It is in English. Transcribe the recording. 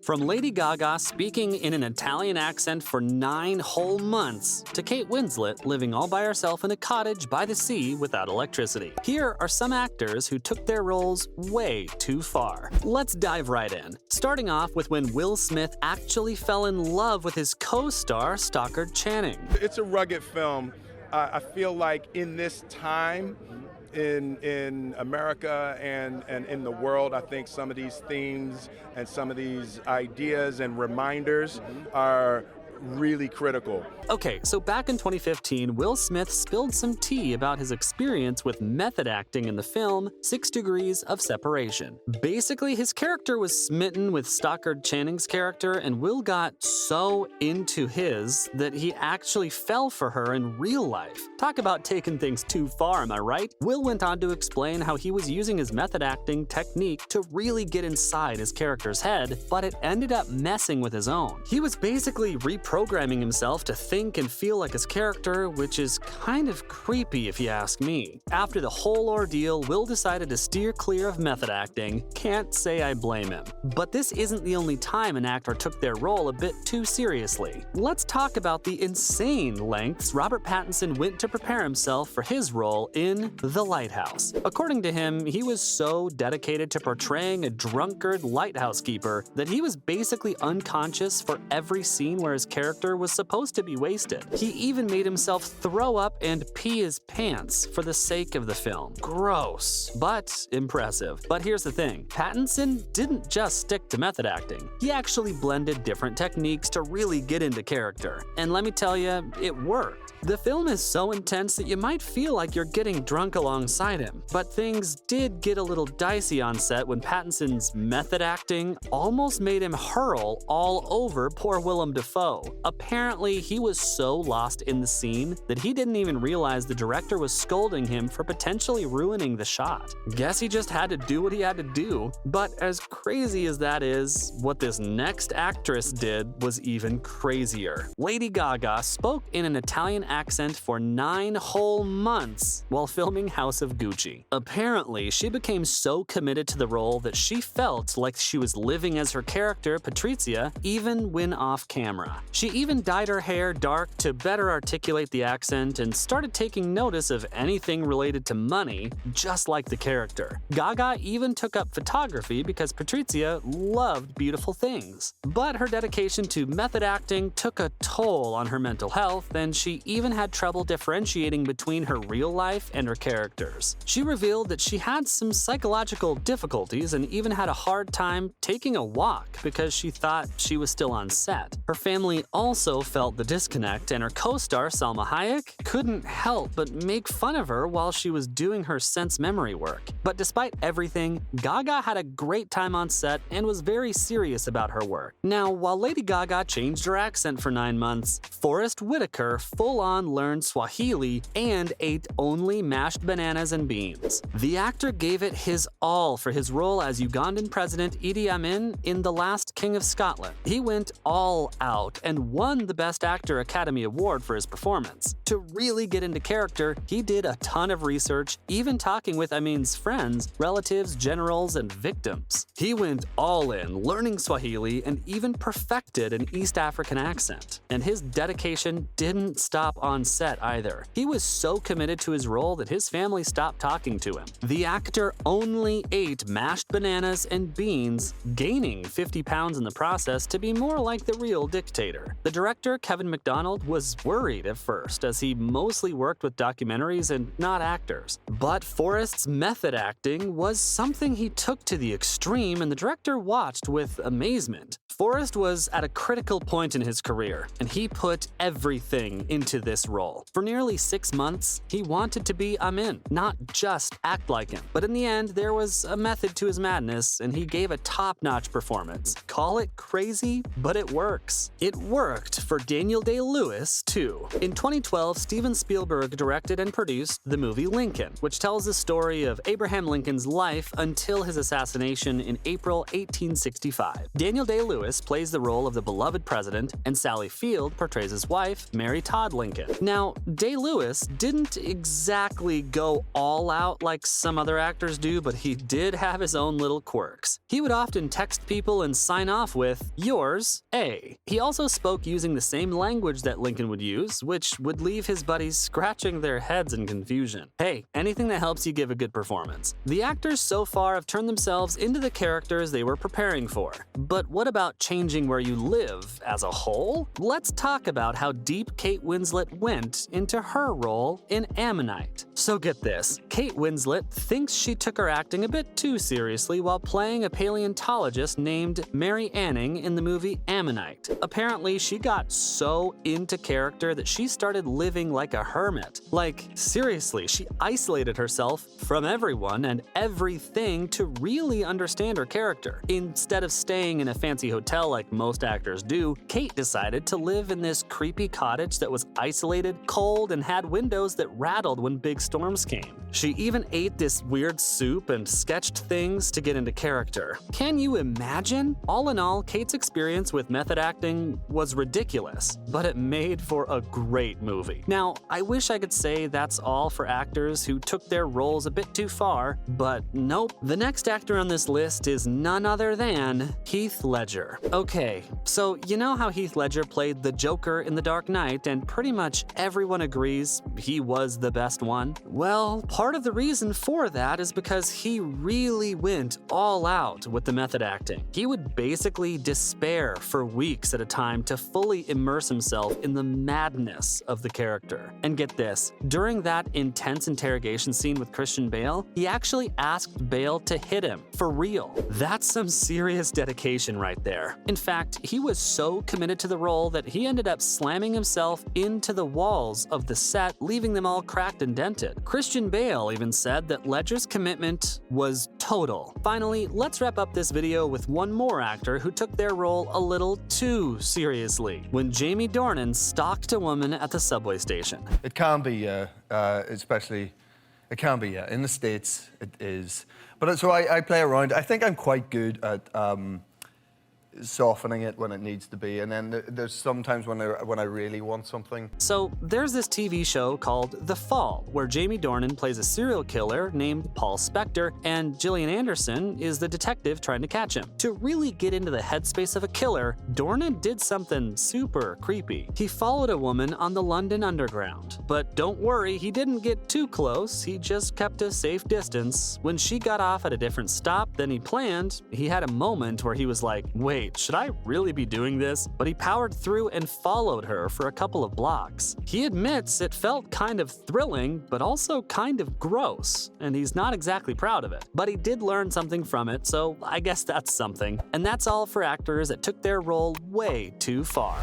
From Lady Gaga speaking in an Italian accent for 9 whole months, to Kate Winslet living all by herself in a cottage by the sea without electricity. Here are some actors who took their roles way too far. Let's dive right in. Starting off with when Will Smith actually fell in love with his co-star Stockard Channing. It's a rugged film. I feel like in this time, in America and in the world, I think some of these themes and some of these ideas and reminders are really critical. Okay, so back in 2015, Will Smith spilled some tea about his experience with method acting in the film 6 Degrees of Separation. Basically, his character was smitten with Stockard Channing's character, and Will got so into his that he actually fell for her in real life. Talk about taking things too far, am I right? Will went on to explain how he was using his method acting technique to really get inside his character's head, but it ended up messing with his own. He was basically reprogramming himself to think and feel like his character, which is kind of creepy if you ask me. After the whole ordeal, Will decided to steer clear of method acting. Can't say I blame him. But this isn't the only time an actor took their role a bit too seriously. Let's talk about the insane lengths Robert Pattinson went to prepare himself for his role in The Lighthouse. According to him, he was so dedicated to portraying a drunkard lighthouse keeper that he was basically unconscious for every scene where his character was supposed to be wasted. He even made himself throw up and pee his pants for the sake of the film. Gross, but impressive. But here's the thing, Pattinson didn't just stick to method acting. He actually blended different techniques to really get into character. And let me tell you, it worked. The film is so intense that you might feel like you're getting drunk alongside him. But things did get a little dicey on set when Pattinson's method acting almost made him hurl all over poor Willem Dafoe. Apparently, he was so lost in the scene that he didn't even realize the director was scolding him for potentially ruining the shot. Guess he just had to do what he had to do. But as crazy as that is, what this next actress did was even crazier. Lady Gaga spoke in an Italian accent for 9 whole months while filming House of Gucci. Apparently, she became so committed to the role that she felt like she was living as her character, Patrizia, even when off camera. She even dyed her hair dark to better articulate the accent and started taking notice of anything related to money, just like the character. Gaga even took up photography because Patrizia loved beautiful things. But her dedication to method acting took a toll on her mental health, and she even had trouble differentiating between her real life and her characters. She revealed that she had some psychological difficulties and even had a hard time taking a walk because she thought she was still on set. Her family also felt the disconnect, and her co-star Salma Hayek couldn't help but make fun of her while she was doing her sense memory work. But despite everything, Gaga had a great time on set and was very serious about her work. Now, while Lady Gaga changed her accent for 9 months, Forrest Whitaker full-on learned Swahili and ate only mashed bananas and beans. The actor gave it his all for his role as Ugandan President Idi Amin in The Last King of Scotland. He went all out and won the Best Actor Academy Award for his performance. To really get into character, he did a ton of research, even talking with Amin's friends, relatives, generals, and victims. He went all in, learning Swahili and even perfected an East African accent. And his dedication didn't stop on set either. He was so committed to his role that his family stopped talking to him. The actor only ate mashed bananas and beans, gaining 50 pounds in the process to be more like the real dictator. The director, Kevin MacDonald, was worried at first, as he mostly worked with documentaries and not actors. But Forrest's method acting was something he took to the extreme, and the director watched with amazement. Forrest was at a critical point in his career, and he put everything into this role. For nearly 6 months, he wanted to be Amin, not just act like him. But in the end, there was a method to his madness, and he gave a top-notch performance. Call it crazy, but it works. It worked for Daniel Day-Lewis, too. In 2012, Steven Spielberg directed and produced the movie Lincoln, which tells the story of Abraham Lincoln's life until his assassination in April 1865. Daniel Day-Lewis plays the role of the beloved president, and Sally Field portrays his wife, Mary Todd Lincoln. Now, Day-Lewis didn't exactly go all out like some other actors do, but he did have his own little quirks. He would often text people and sign off with, "Yours, A." He also spoke using the same language that Lincoln would use, which would leave his buddies scratching their heads in confusion. Hey, anything that helps you give a good performance. The actors so far have turned themselves into the characters they were preparing for. But what about changing where you live as a whole? Let's talk about how deep Kate Winslet went into her role in Ammonite. So get this, Kate Winslet thinks she took her acting a bit too seriously while playing a paleontologist named Mary Anning in the movie Ammonite. Apparently, she got so into character that she started living like a hermit. Like, seriously, she isolated herself from everyone and everything to really understand her character. Instead of staying in a fancy hotel like most actors do, Kate decided to live in this creepy cottage that was isolated, cold, and had windows that rattled when big storms came. She even ate this weird soup and sketched things to get into character. Can you imagine? All in all, Kate's experience with method acting was ridiculous, but it made for a great movie. Now, I wish I could say that's all for actors who took their roles a bit too far, but nope. The next actor on this list is none other than Heath Ledger. Okay, so you know how Heath Ledger played the Joker in The Dark Knight, and pretty much everyone agrees he was the best one? Well, part of the reason for that is because he really went all out with the method acting. He would basically despair for weeks at a time to fully immerse himself in the madness of the character. And get this, during that intense interrogation scene with Christian Bale, he actually asked Bale to hit him, for real. That's some serious dedication right there. In fact, he was so committed to the role that he ended up slamming himself into the walls of the set, leaving them all cracked and dented. Christian Bale even said that Ledger's commitment was total. Finally, let's wrap up this video with one more actor who took their role a little too seriously, when Jamie Dornan stalked a woman at the subway station. It can be, especially, it can be, in the States, it is. But so I play around. I think I'm quite good at softening it when it needs to be, and then there's sometimes when I really want something. So there's this TV show called The Fall, where Jamie Dornan plays a serial killer named Paul Spector, and Gillian Anderson is the detective trying to catch him. To really get into the headspace of a killer, Dornan did something super creepy. He followed a woman on the London Underground. But don't worry, he didn't get too close, he just kept a safe distance. When she got off at a different stop than he planned, he had a moment where he was like, wait, should I really be doing this? But he powered through and followed her for a couple of blocks. He admits it felt kind of thrilling, but also kind of gross, and he's not exactly proud of it. But he did learn something from it, so I guess that's something. And that's all for actors that took their role way too far.